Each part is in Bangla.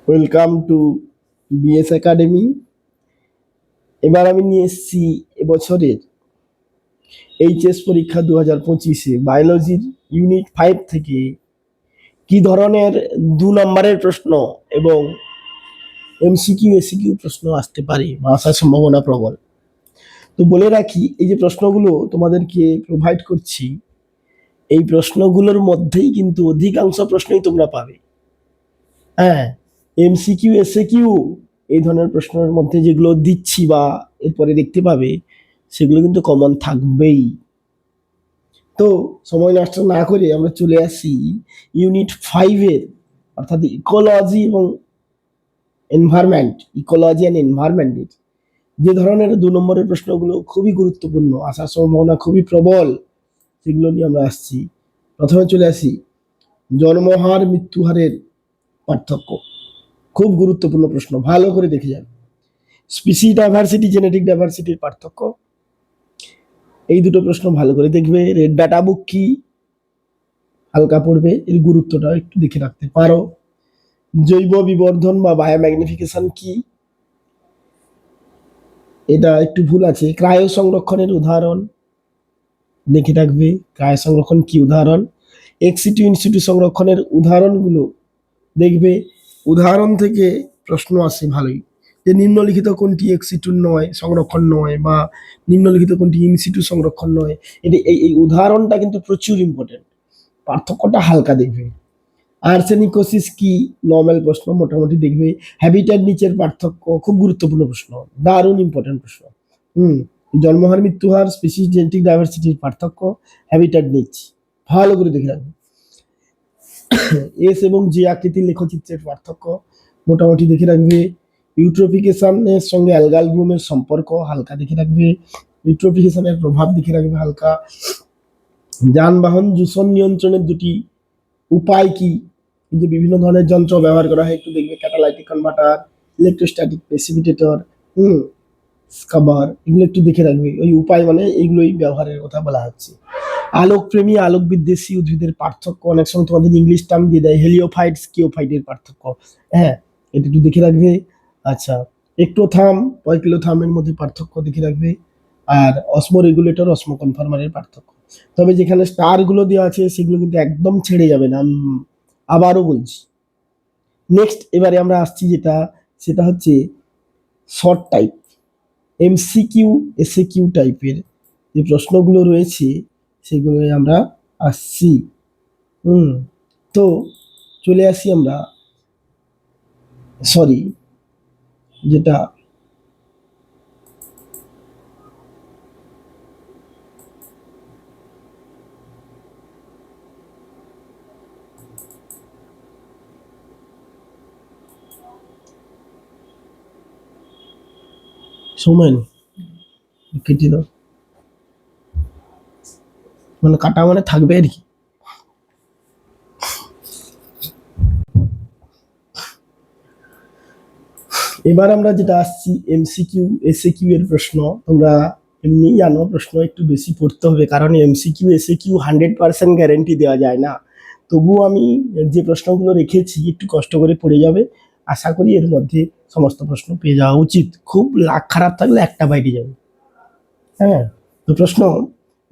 Welcome to BS academy. এবার আমি নিয়ে এসেছি এবছরের এইচএস পরীক্ষা 2025-এ বায়োলজির ইউনিট 5 থেকে কি ধরনের 2 নম্বরের প্রশ্ন এবং এমসিকিউ এসিকিউ প্রশ্ন আসতে পারে বা আসার সম্ভাবনা প্রবল। তো বলে রাখি, এই যে প্রশ্নগুলো তোমাদেরকে প্রোভাইড করছি, এই প্রশ্নগুলোর মধ্যেই কিন্তু অধিকাংশ প্রশ্নই তোমরা পাবে। হ্যাঁ, এমসিকিউ এসএকিউ এই ধরনের প্রশ্নের মধ্যে যেগুলো দিচ্ছি বা এরপরে দেখতে পাবে, সেগুলো কিন্তু কমন থাকবেই। তো সময় নষ্ট না করে আমরা চলে আসি ইউনিট 5-এর, অর্থাৎ ইকোলজি এবং এনভায়রনমেন্ট, ইকোলজি অ্যান্ড এনভায়রনমেন্টের যে ধরনের 2 নম্বরের প্রশ্নগুলো খুবই গুরুত্বপূর্ণ, আসার সম্ভাবনা খুবই প্রবল, সেগুলো নিয়ে আমরা আসছি। প্রথমে চলে আসি জন্মহার মৃত্যুহারের পার্থক্য। খুব গুরুত্বপূর্ণ প্রশ্ন, ভালো করে দেখে যান। স্পিসি ডাইভার্সিটি, জেনেটিক ডাইভার্সিটির পার্থক্য, এই দুটো প্রশ্ন ভালো করে দেখবে। রেড ডাটা বুক কি, হালকা পড়বে, এর গুরুত্বটা একটু দেখে রাখতে পারো। জৈব বিবর্ধন বা বায়োম্যাগনিফিকেশন কি, এটা একটু ভুল আছে। ক্রায়ো সংরক্ষণের উদাহরণ দেখে রাখবে, ক্রায়ো সংরক্ষণ কি উদাহরণ। এক্সিটু ইনসিটু সংরক্ষণের উদাহরণগুলো দেখবে, উদাহরণ থেকে প্রশ্ন আসে ভালোই, যে নিম্নলিখিত কোনটি এক্সিটু নয়, সংরক্ষণ নয়, বা নিম্নলিখিত কোনটি ইনসিটু সংরক্ষণ নয়। এই উদাহরণটা কিন্তু প্রচুর ইম্পর্টেন্ট, পার্থক্যটা হালকা দেখবে। আর্সেনিকোসিস কি, নর্মাল প্রশ্ন, মোটামুটি দেখবে। হ্যাবিটেট নিচের পার্থক্য, খুব গুরুত্বপূর্ণ প্রশ্ন, দারুণ ইম্পর্টেন্ট প্রশ্ন। জন্মহার মৃত্যুহার, স্পিসিস জেনেটিক ডাইভার্সিটির পার্থক্য, হ্যাবিটেট নিচ, ভালো করে দেখে রাখবে। এস এবং জি আকৃতির লেখচিত্রের পার্থক্য মোটামুটি দেখে রাখবে। ইউট্রোফিকেশনের সঙ্গে অ্যালগাল ব্লুমের সম্পর্ক হালকা দেখে রাখবে। ইউট্রোফিকেশনের প্রভাব দেখে রাখবে হালকা। যানবাহন দূষণ নিয়ন্ত্রণের 2টি উপায় কি, যে বিভিন্ন ধরনের যন্ত্র ব্যবহার করা হয়, একটু দেখবে। ক্যাটালাইটিক কনভার্টার, ইলেকট্রোস্ট্যাটিক প্রেসিপিটেটর, স্কাবার, এগুলো একটু দেখে রাখবে। ওই উপায় মানে এইগুলোই ব্যবহারের কথা বলা হচ্ছে। আলোকপ্রেমী আলোক বিদ্বেষী উদ্ভিদের পার্থক্য, অনেক সময় তোমাদের ইংলিশ টার্ম দিয়ে দেয়, হেলিওফাইট স্কিওফাইটের পার্থক্য, হ্যাঁ, এটা একটু দেখে রাখবে। আচ্ছা, একটোথাম পয়কিলোথামের মধ্যে পার্থক্য দেখে রাখবে। আর অসমো রেগুলেটর অসমো কনফার্মারের পার্থক্য। তবে যেখানে স্টার গুলো দেওয়া আছে সেগুলো কিন্তু একদম ছেড়ে যাবে না, আবারও বলছি। নেক্সট এবারে আমরা আসছি যেটা, সেটা হচ্ছে শর্ট টাইপ, এমসিকিউ এসএকিউ টাইপের যে প্রশ্নগুলো রয়েছে সেগুলো আমরা আসছি। তো চলে আসি আমরা, সরি, যেটা সময় কেটে দাও, মানে কাটা মানে থাকবে আর কি। এবার আমরা যেটা আসছি এমসিকিউ এসএকিউ এর প্রশ্ন। তোমরা এমনি জানো প্রশ্ন একটু বেশি পড়তে হবে, কারণ এমসিকিউ এসএকিউ 100% গ্যারেন্টি দেওয়া যায় না। তবুও আমি যে প্রশ্নগুলো রেখেছি একটু কষ্ট করে পড়ে যাবে, আশা করি এর মধ্যে সমস্ত প্রশ্ন পেয়ে যাওয়া উচিত। খুব লাখ খারাপ থাকলে একটা বাইরে যাবে। হ্যাঁ, তো প্রশ্ন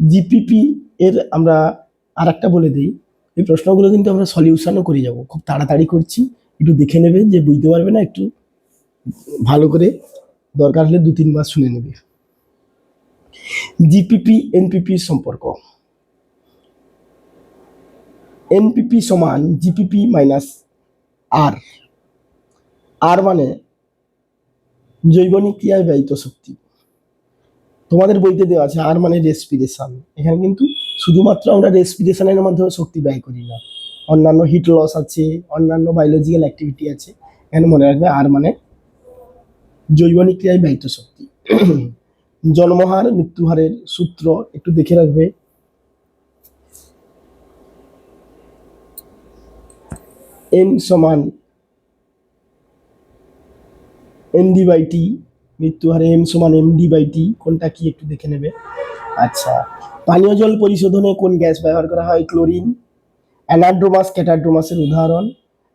জিপিপি এর আমরা আর একটা বলে দিই, এই প্রশ্নগুলো কিন্তু আমরা সলিউশনও করে যাব, খুব তাড়াতাড়ি করছি, একটু দেখে নেবে, যে বুঝতে পারবে না একটু ভালো করে, দরকার হলে 2-3 বার শুনে নেবে। জিপিপি এনপিপি সম্পর্ক, এনপিপি সমান জিপিপি মাইনাস আর। আর মানে জৈবনিক ক্রিয়ায় ব্যয়িত শক্তি, তোমাদের বইতে দেওয়া আছে আর মানে রেসপিরেশন। এখানে কিন্তু শুধুমাত্র আমরা রেসপিরেশনের মাধ্যমে শক্তি ব্যয় করি না, অন্যান্য হিট লস আছে, অন্যান্য বায়োলজিক্যাল অ্যাক্টিভিটি আছে। এখানে মনে রাখবে আর মানে জৈবনিক ক্রিয়ায় ব্যয়িত শক্তি। জন্মহার মৃত্যুহারের সূত্র একটু দেখে রাখবে। এন সমান এনডি বাই টি, মৃত্যুহারে এম সমান এমডি বাই টি, কোনটা কি একটু দেখে নেবে। আচ্ছা, পানীয় জল পরিশোধনে কোন গ্যাস ব্যবহার করা হয়? ক্লোরিন। অ্যানাড্রোমাস ক্যাটাড্রোমাসের উদাহরণ,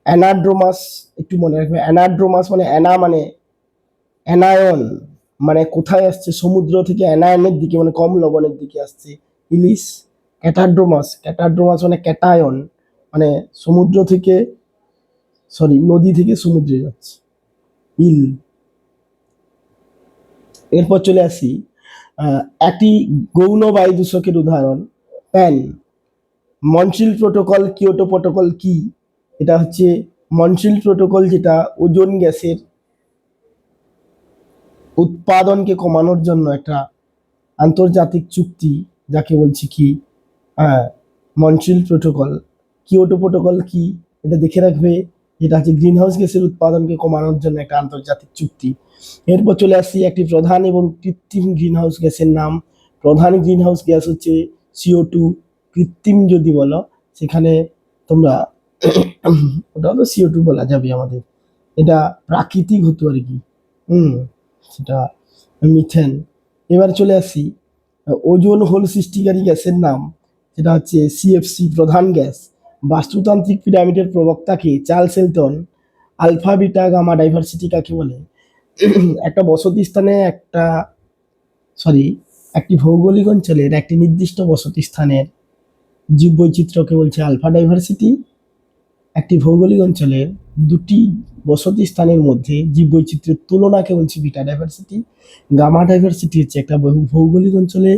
অ্যানাড্রোমাস, একটু মনে রাখবে, অ্যানাড্রোমাস মানে অ্যানা মানে অ্যানায়ন, মানে কোথায় আসছে, সমুদ্র থেকে অ্যানায়নের দিকে মানে কম লবণের দিকে আসছে ইলিশ। ক্যাটাড্রোমাস, ক্যাটাড্রোমাস মানে ক্যাটায়ন, মানে সমুদ্র থেকে, সরি নদী থেকে সমুদ্রে যাচ্ছে ইল। এরপর চলে আসি একটি গৌণ বায়ু দূষকের উদাহরণ pan. Montreal protocol, Kyoto protocol কি? এটা হচ্ছে মন্ট্রিল প্রোটোকল, যেটা ওজোন গ্যাসের উৎপাদনকে কমানোর জন্য একটা আন্তর্জাতিক চুক্তি, যাকে বলছি কি, হ্যাঁ, মন্ট্রিল প্রোটোকল। কিয়োটো প্রোটোকল কি? এটা দেখে রাখবে, যেটা হচ্ছে গ্রিন হাউস গ্যাসের উৎপাদনকে কমানোর জন্য একটা আন্তর্জাতিক চুক্তি। এরপর চলে আসছি একটি প্রধান এবং কৃত্রিম গ্রিন হাউস গ্যাসের নাম। প্রধান গ্রিন হাউস গ্যাস হচ্ছে CO2, কৃত্রিম যদি বলো সেখানে তোমরা ওটা তো CO2 বলা যাবে আমাদের, এটা প্রাকৃতিক হতো আর কি, সেটা মিথেন। এবার চলে আসি ওজোন হোল সৃষ্টিকারী গ্যাসের নাম, যেটা হচ্ছে CFC, প্রধান গ্যাস। বাস্তুতান্ত্রিক পিরামিডের প্রবক্তাকে Charles Elton. Alpha beta gamma diversity কাকে বলে? একটা বসতি স্থানে একটি ভৌগোলিক অঞ্চলের একটি নির্দিষ্ট বসতি স্থানের জীববৈচিত্র্যকে বলছে আলফা ডাইভার্সিটি। একটি ভৌগোলিক অঞ্চলের দুটি বসতি স্থানের মধ্যে জীববৈচিত্র্যের তুলনাকে বলছে বিটা ডাইভার্সিটি। গামা ডাইভার্সিটি হচ্ছে একটা ভৌগোলিক অঞ্চলে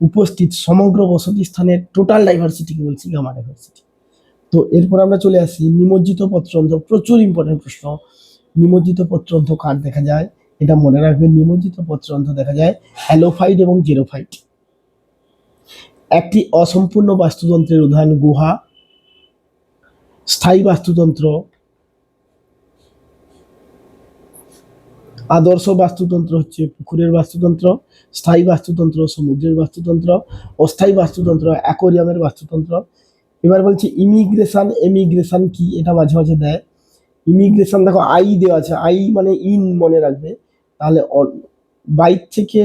উপস্থিত সমগ্র বসতি স্থানের টোটাল ডাইভার্সিটিকে বলছি গামা ডাইভার্সিটি। তো এরপর আমরা চলে আসি নিমজ্জিত পত্ররন্ধ্র, প্রচুর ইম্পর্টেন্ট প্রশ্ন। নিমজ্জিত পত্ররন্ধ্র কার দেখা যায়? এটা মনে রাখবেন, নিমজ্জিত পত্ররন্ধ্র দেখা যায় হ্যালোফাইট এবং জেরোফাইট। একটি অসম্পূর্ণ বাস্তুতন্ত্রের উদাহরণ গুহা। স্থায়ী বাস্তুতন্ত্র, আদর্শ বাস্তুতন্ত্র হচ্ছে পুকুরের বাস্তুতন্ত্র, স্থায়ী বাস্তুতন্ত্র সমুদ্রের বাস্তুতন্ত্র, অস্থায়ী বাস্তুতন্ত্র অ্যাকোয়ারিয়ামের বাস্তুতন্ত্র। এবার বলছি ইমিগ্রেশন। এমিগ্রেশন কি? এটা মাঝে মাঝে দেয়। ইমিগ্রেশন দেখো আই দেওয়া আছে, আই মানে ইন মনে রাখবে, তাহলে বাইর থেকে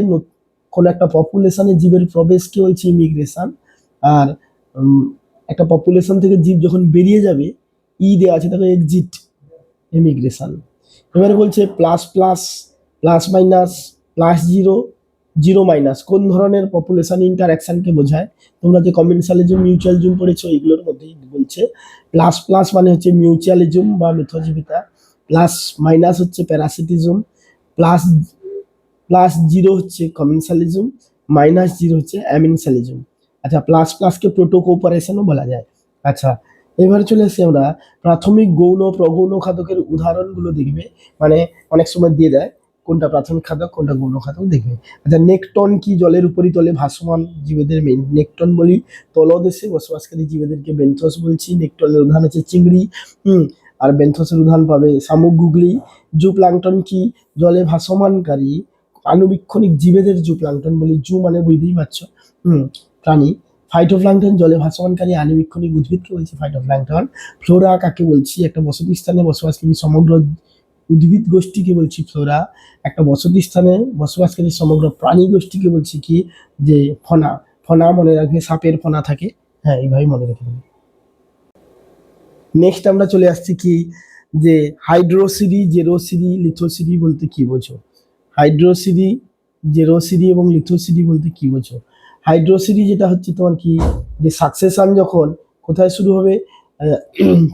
কোনো একটা পপুলেশনে জীবের প্রবেশকে বলছে ইমিগ্রেশন। আর একটা পপুলেশন থেকে জীব যখন বেরিয়ে যাবে, দেওয়া আছে দেখো, এক্সিট, ইমিগ্রেশন। এবারে বলছে plus plus, plus minus, plus zero, zero minus কোন ধরনের পপুলেশন ইন্টারঅ্যাকশনকে বোঝায়? তোমরা যে কমেন্সালিজম, মিউচুয়ালিজম পড়েছো, এগুলোর মধ্যেই বলছে। প্লাস প্লাস মানে হচ্ছে মিউচুয়ালিজম বা মিথজীবিতা, প্লাস মাইনাস হচ্ছে প্যারাসিটিজম, প্লাস প্লাস জিরো হচ্ছে কমেন্সালিজম, মাইনাস জিরো হচ্ছে অ্যামিনসালিজম। আচ্ছা, প্লাস প্লাসকে প্রোটোকোপারেশনও বলা যায়। আচ্ছা, এবারে চলে আসি আমরা প্রাথমিক গৌণ প্রগৌণ খাদকের উদাহরণগুলো দেখবে, মানে অনেক সময় দিয়ে দেয় কোনটা প্রাথমিক খাদক কোনটা গৌণ খাদক দেখবে। আচ্ছা, নেকটন কি? জলের উপরিতলে ভাসমান জীবেদের মেন নেকটন বলি। তলদেশে বসবাসকারী জীবেদেরকে বেন্থস বলছি। নেকটনের উদাহরণ হচ্ছে চিংড়ি, আর বেন্থসের উদাহরণ পাবে শামুক, গুগলি। জুপ্লাঙ্কটন কি? জলে ভাসমানকারী আণুবীক্ষণিক জীবেদের জুপ্লাঙ্কটন বলি। জু মানে বুঝতেই পারছো, প্রাণী। ফাইটোপ্লাঙ্কটন জলে ভাসমানকারী আণুবীক্ষণিক উদ্ভিদকে বলছি ফাইটোপ্লাঙ্কটন। ফ্লোরা কাকে বলছি? একটা বসতি স্থানে বসবাসকারী সমগ্র উদ্ভিদ গোষ্ঠীকে বলছি ফ্লোরা। একটা বসতি স্থানে বসবাসকারী সমগ্র প্রাণী গোষ্ঠীকে বলছি কি, যে ফনা। ফনা মনে রাখবে, সাপের ফনা থাকে, হ্যাঁ এইভাবে মনে রেখে দেবে। নেক্সট আমরা চলে আসছি কি, যে হাইড্রোসিরি, জেরোসিরি, লিথোসিরি বলতে কি বোঝো? হাইড্রোসিরি, জেরোসিরি এবং লিথোসিরি বলতে কি বোঝো? হাইড্রোসিরি যেটা হচ্ছে তোমার কি, যে সাকসেশন যখন কোথায় শুরু হবে,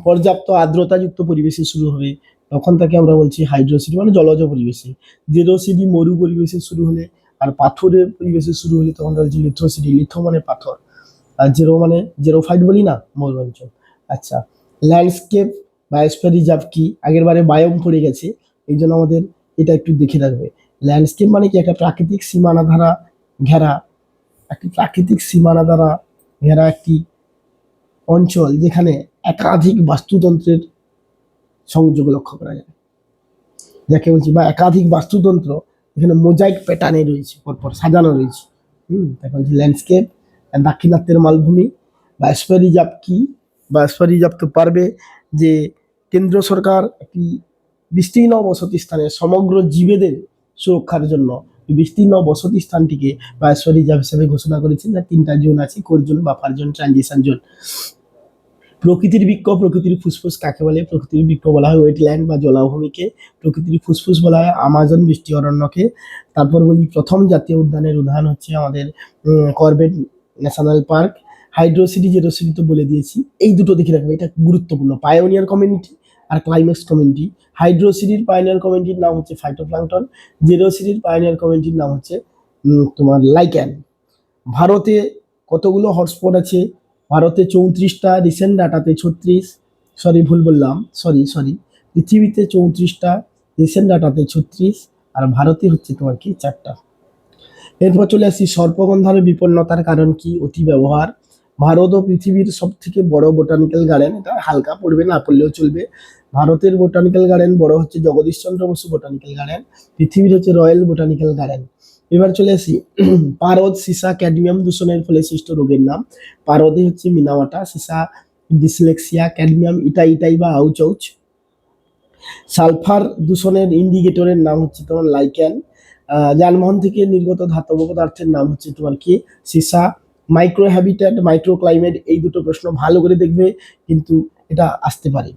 পর্যাপ্ত আর্দ্রতাযুক্ত পরিবেশে শুরু হবে, তখন তাকে আমরা বলছি হাইড্রোসিটি, মানে জলজ পরিবেশে। জেরোসিটি মরু পরিবেশে শুরু হলে, আর পাথরের পরিবেশে শুরু হলে তখন তার হচ্ছে লিথোসিটি। লিথো মানে পাথর, আর জেরো মানে জেরোফাইট বলি না, মরু অঞ্চল। আচ্ছা, ল্যান্ডস্কেপ, বায়োস্ফিয়ার রিজার্ভ কি? আগের বারে বায়োম পড়ে গেছে, এই জন্য আমাদের এটা একটু দেখে রাখবে। ল্যান্ডস্কেপ মানে কি? একটা প্রাকৃতিক সীমানা দ্বারা ঘেরা, একটি প্রাকৃতিক সীমানা দ্বারা ঘেরা একটি অঞ্চল, যেখানে একাধিক বাস্তুতন্ত্রের সংযোগ লক্ষ্য করা যায়, যাকে বলছি, বা একাধিক বাস্তুতন্ত্র এখানে মোজাইক প্যাটার্নে রয়েছে, পরপর সাজানো রয়েছে, তাকে বলছি ল্যান্ডস্কেপ। দাক্ষিণাত্যের মালভূমি। বায়োস্ফিয়ার রিজার্ভ কি? বায়োস্ফিয়ার রিজার্ভ তো পারবে, যে কেন্দ্র সরকার একটি বিস্তীর্ণ বসতি স্থানে সমগ্র জীবেদের সুরক্ষার জন্য বিস্তীর্ণ বসতি স্থানটিকে বায়োস্ফিয়ার রিজার্ভ হিসেবে ঘোষণা করেছেন, যার 3টা জোন আছে, core zone, buffer zone, transition zone. প্রকৃতির বৃক্ষ, প্রকৃতির ফুসফুস কাকে বলে? প্রকৃতির বৃক্ষ বলা হয় ওয়েটল্যান্ড বা জলাভূমিকে, প্রকৃতির ফুসফুস বলা হয় আমাজন বৃষ্টি অরণ্যকে। তারপর বলি প্রথম জাতীয় উদ্যানের উদাহরণ হচ্ছে আমাদের করবেট ন্যাশনাল পার্ক। হাইড্রোসিটি জেরোসিটি তো বলে দিয়েছি, এই দুটো দেখে রাখবে, এটা গুরুত্বপূর্ণ। পায়োনিয়ার কমিউনিটি আর ক্লাইম্যাক্স কমিউনিটি। হাইড্রোসিটির পায়োনিয়ার কমিউনিটির নাম হচ্ছে ফাইটোপ্লাঙ্কটন, জেরোসিটির পায়োনিয়ার কমিউনিটির নাম হচ্ছে তোমার লাইক্যান। ভারতে কতগুলো হটস্পট আছে? ভারতে 34টা, রিসেন্ট ডাটাতে 36, সরি ভুল বললাম, সরি, পৃথিবীতে 34টা, রিসেন্ট ডাটাতে 36, আর ভারতে হচ্ছে তোমার কি 4টা। এরপর চলে আসি সর্পগন্ধার বিপন্নতার কারণ কি? অতি ব্যবহার। ভারত ও পৃথিবীর সব থেকে বড় বোটানিক্যাল গার্ডেন, এটা হালকা পড়বে, না পড়লেও চলবে। ভারতের বোটানিক্যাল গার্ডেন বড় হচ্ছে জগদীশ চন্দ্র বসু বোটানিক্যাল গার্ডেন, পৃথিবীর হচ্ছে রয়্যাল বোটানিক্যাল গার্ডেন। এবার চলে আসি পারদ, সীসা, ক্যাডমিয়াম দূষণের ফলে সৃষ্ট রোগের নাম। পারদে হচ্ছে মিনামাটা, সীসা ডিসলেক্সিয়া, ক্যাডমিয়াম ইটাই বা আউচ। সালফার দূষণের ইন্ডিকেটরের নাম হচ্ছে তোমার লাইক্যান। যানবাহন থেকে নির্গত ধাতব পদার্থের নাম হচ্ছে তোমার কি? সীসা। মাইক্রো হ্যাবিট্যাট, মাইক্রো ক্লাইমেট, এই দুটো প্রশ্ন ভালো করে দেখবে, কিন্তু এটা আসতে পারে।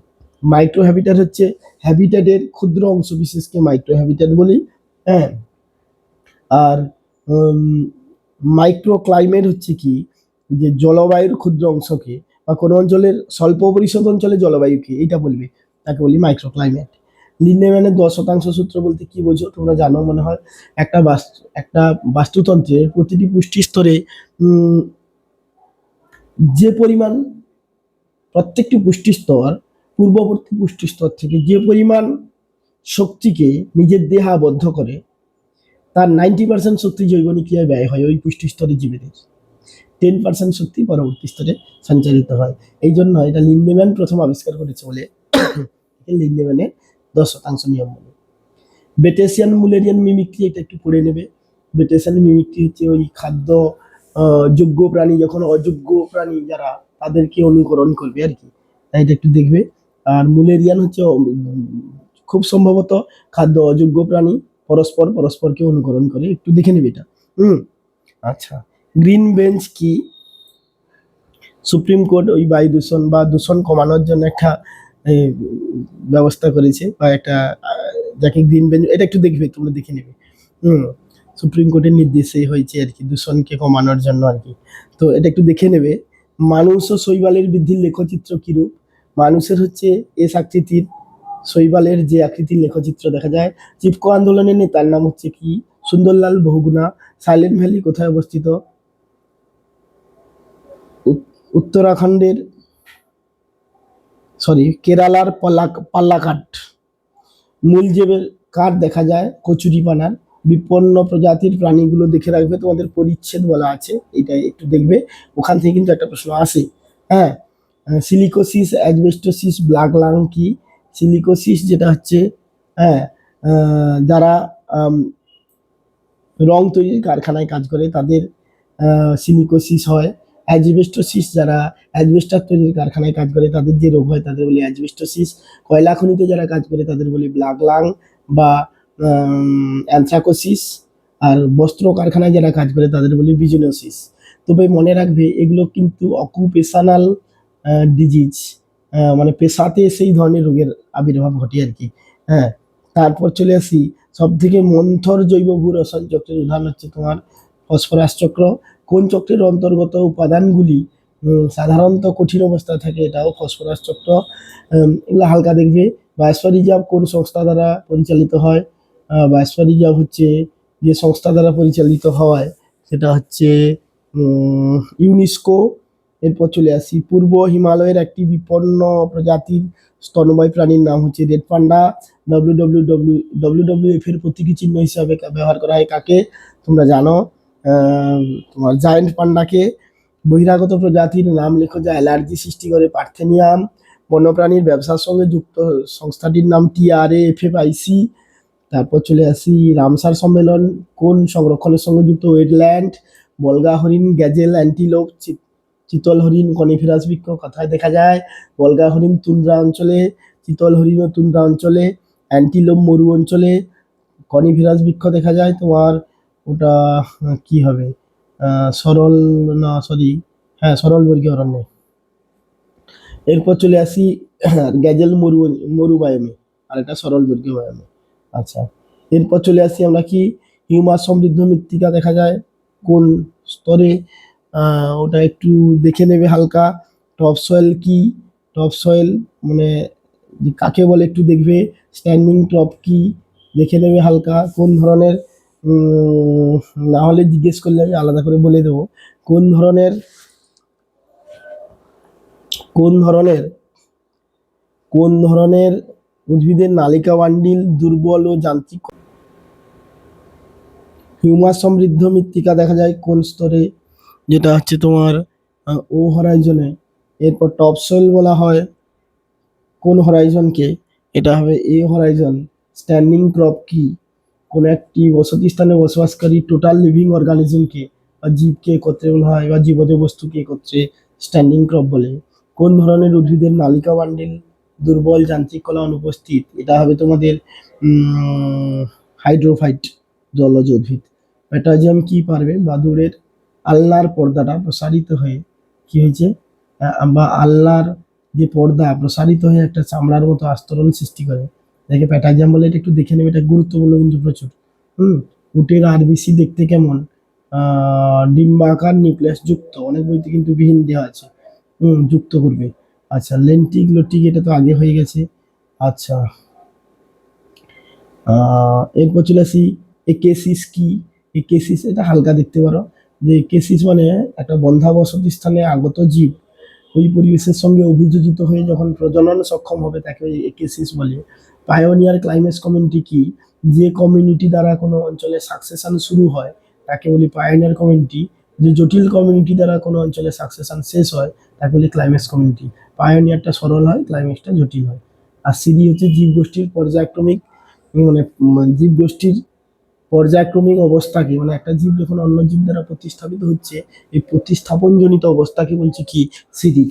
মাইক্রো হ্যাবিট্যাট হচ্ছে হ্যাবিট্যাটের ক্ষুদ্র অংশ বিশেষকে মাইক্রো হ্যাবিট্যাট বলি, হ্যাঁ। আর মাইক্রো ক্লাইমেট হচ্ছে কি? যে জলবায়ুর ক্ষুদ্র অংশকে বা কোনো অঞ্চলের স্বল্প পরিশোধ অঞ্চলে জলবায়ুকে, এইটা বলবে, তাকে বলি মাইক্রো ক্লাইমেট। লিন্ডেম্যানের 10% সূত্র বলতে কি বোঝো তোমরা জানো মনে হয়। একটা বাস্তুতন্ত্রের প্রতিটি পুষ্টি স্তরে যে পরিমাণ, প্রত্যেকটি পুষ্টি স্তর পূর্ববর্তী পুষ্টি স্তর থেকে যে পরিমাণ শক্তিকে নিজের দেহে আবদ্ধ করে, তার 90% শক্তি জৈব নিক্রিয়ায় ব্যয় হয় ওই পুষ্টি স্তরের জীবেদের। 10% শক্তি পরবর্তী স্তরে সঞ্চারিত হয়। এই জন্য এটা লিন্ডেম্যান প্রথম আবিষ্কার করেছে বলে লিন্ডেম্যানের 10% নিয়ম বলে। বেটেসিয়ান মুলেরিয়ান মিমিক্রি, এটা একটু পড়ে নেবে। বেটেসিয়ান মিমিক্রি হচ্ছে ওই খাদ্য যোগ্য প্রাণী যখন অযোগ্য প্রাণী যারা, তাদেরকে অনুকরণ করবে আর কি, তাই এটা একটু দেখবে। আর মুলেরিয়ান হচ্ছে খুব সম্ভবত খাদ্য অযোগ্য প্রাণী পরস্পরকে অনুকরণ করে, একটু দেখে নেবে এটা। আচ্ছা, গ্রিন বেঞ্চ কি? সুপ্রিম কোর্ট ওই বায়ু দূষণ বা দূষণ কমানোর জন্য একটা ব্যবস্থা করেছে, বা একটা যাকে গ্রিন বেঞ্চ, এটা একটু দেখবে, তোমরা দেখে নেবে। সুপ্রিম কোর্টের নির্দেশে হয়েছে আর কি, দূষণকে কমানোর জন্য আর কি। তো এটা একটু দেখে নেবে। মানুষ ও শৈবালের বৃদ্ধির লেখচিত্র কিরূপ? মানুষের হচ্ছে এস আকৃতির, শৈবালের যে আকৃতির লেখচিত্র দেখা যায়। চিপকো আন্দোলনের নেতার নাম হচ্ছে কি? সুন্দরলাল বহুগুণা। সাইলেন্ট ভ্যালি কোথায় অবস্থিত? উত্তরাখণ্ডের, কেরালার পাল্লাকাট। মূল জেবের কাঠ দেখা যায়? কচুরিপানার। বিপন্ন প্রজাতির প্রাণীগুলো দেখে রাখবে, তোমাদের পরিচ্ছেদ বলা আছে, এটা একটু দেখবে, ওখান থেকে কিন্তু একটা প্রশ্ন আসে, হ্যাঁ। সিলিকোসিস, অ্যাসবেস্টোসিস, ব্ল্যাক লাং কি? সিলিকোসিস যেটা হচ্ছে, হ্যাঁ, যারা রং তৈরির কারখানায় কাজ করে তাদের সিলিকোসিস হয়। অ্যাসবেস্টোসিস, যারা অ্যাসবেস্টাস তৈরির কারখানায় কাজ করে তাদের যে রোগ হয় তাদের বলি অ্যাসবেস্টোসিস। কয়লা খনিতে যারা কাজ করে তাদের বলি ব্ল্যাক লাং বা অ্যানথ্রাকোসিস। আর বস্ত্র কারখানায় যারা কাজ করে তাদের বলি বিজনোসিস। তবে মনে রাখবে এগুলো কিন্তু অকুপেশনাল ডিজিজ, মানে পেশাতে সেই ধরনের রোগের আবির্ভাব ঘটে আর কি, হ্যাঁ। তারপর চলে আসি সব থেকে মন্থর জৈব ভূ রসায়ন চক্রের উদাহরণ হচ্ছে তোমার ফসফরাস চক্র। কোন চক্রের অন্তর্গত উপাদানগুলি সাধারণত কঠিন অবস্থায় থাকে? এটাও ফসফরাস চক্র। এগুলো হালকা দেখবে। বায়োস্ফিয়ার রিজার্ভ কোন সংস্থা দ্বারা পরিচালিত হয়? বায়োস্ফিয়ার রিজার্ভ হচ্ছে যে সংস্থা দ্বারা পরিচালিত হয় সেটা হচ্ছে ইউনেস্কো। এরপর চলে আসি পূর্ব হিমালয়ের একটি বিপন্ন প্রজাতির স্তন্যপায়ী প্রাণীর নাম হচ্ছে রেড পান্ডা। WWF এর প্রতীকী চিহ্ন হিসাবে ব্যবহার করা হয় কাকে? তোমরা জানো, তোমার জায়ান্ট পান্ডাকে। বহিরাগত প্রজাতির নাম লেখো যা অ্যালার্জি সৃষ্টি করে। পার্থেনিয়াম। বন্যপ্রাণীর ব্যবসার সঙ্গে যুক্ত সংস্থাটির নাম TRAFFIC। তারপর চলে আসি রামসার সম্মেলন কোন সংরক্ষণের সঙ্গে যুক্ত? ওয়েটল্যান্ড। বলগা হরিণ, গ্যাজেল, অ্যান্টিলোপ, চিতল হরিণ, কনিফেরাস বৃক্ষ কোথায় দেখা যায়? বলগা হরিণ তুন্দ্রা অঞ্চলে, চিতল হরিণ ও তুন্দ্রা অঞ্চলে, অ্যান্টিলোপ মরু অঞ্চলে, কনিফেরাস বৃক্ষ দেখা যায় তোমার ওটা কি হবে, সরল, না সরি, হ্যাঁ সরলবর্গীয় অরণ্যে। এরপর চলে আসি গ্যাজেল মরুবায়মে, আর এটা সরল দৈর্ঘ্য বায়মে। আচ্ছা, এরপর চলে আসি আমরা কি হিউমাস সমৃদ্ধ মৃত্তিকা দেখা যায় কোন স্তরে, ওটা একটু দেখে নেবে হালকা। টপ সয়েল কি, টপ সয়েল মানে যে কাকে বলে একটু দেখবে। স্ট্যান্ডিং টপ কি দেখে নেবে হালকা। কোন ধরনের উম, না হলে জিজ্ঞেস করলে আমি আলাদা করে বলে দেবো কোন ধরনের কোন ধরনের কোন ধরনের উদ্ভিদের নালিকা বান্ডিল দুর্বল ও যান্ত্রিক। হিউমাস সমৃদ্ধ মৃত্তিকা দেখা যায় কোন স্তরে, যেটা হচ্ছে তোমার ও হরাইজনে। এরপর টপসয়েল বলা হয় কোন হরাইজনকে, এটা হবে এ হরাইজন। স্ট্যান্ডিং ক্রপ কি, কোন একটি বসতি স্থানে বসবাসকারী টোটাল লিভিং অর্গানিজমকে বা জীবকে একত্রে বলা হয় বা জীবজ বস্তুকে একত্রে স্ট্যান্ডিং ক্রপ বলে। কোন ধরনের উদ্ভিদের নালিকা বান্ডিল দুর্বল যান্ত্রিক কলা অনুপস্থিত, এটা হবে তোমাদের হাইড্রোফাইট জলজ উদ্ভিদ। প্যাটাজিয়াম কি পারবে, বাদুড়ের আলনার পর্দাটা প্রসারিত হয়ে কি হয়েছে, বা আলনার যে পর্দা প্রসারিত হয়ে একটা চামড়ার মতো আস্তরণ সৃষ্টি করে, দেখে প্যাটাজিয়াম বলে। এটা একটু দেখে নেবে, এটা গুরুত্বপূর্ণ কিন্তু প্রচুর। উটের আরবিসি দেখতে কেমন, ডিম্বাকার নিউক্লিয়াস যুক্ত, অনেক বইতে কিন্তু বিহীন দেওয়া আছে, যুক্ত করবে। আচ্ছা, লেন্টিক লটিক এটা তো আগে হয়ে গেছে। আচ্ছা, এরপর চলে আসি একেসিস কি। একেসিস এটা হালকা দেখতে পারো, যে একেসিস মানে একটা বন্ধ্যাবসতি স্থানে আগত জীব ওই পরিবেশের সঙ্গে অভিযোজিত হয়ে যখন প্রজনন সক্ষম হবে তাকে ওই একেসিস বলে। পায়োনিয়ার ক্লাইমেক্স কমিউনিটি কি, যে কমিউনিটি দ্বারা কোনো অঞ্চলে সাকসেশন শুরু হয় তাকে বলি পায়োনিয়ার কমিউনিটি। যে জটিল কমিউনিটি দ্বারা কোনো অঞ্চলে সাকসেশন শেষ হয় তাকে বলি ক্লাইমেক্স কমিউনিটি। পায়োনিয়ারটা সরল হয়, ক্লাইমেক্সটা জটিল হয়। আর সিডি হচ্ছে জীবগোষ্ঠীর পর্যায়ক্রমিক মানে জীবগোষ্ঠীর পর্যায়ক্রমিক অবস্থাকে, মানে একটা জীব যখন অন্য জীব দ্বারা প্রতিস্থাপিত হচ্ছে এই প্রতিস্থাপনজনিত অবস্থাকে বলছি কি সিডি।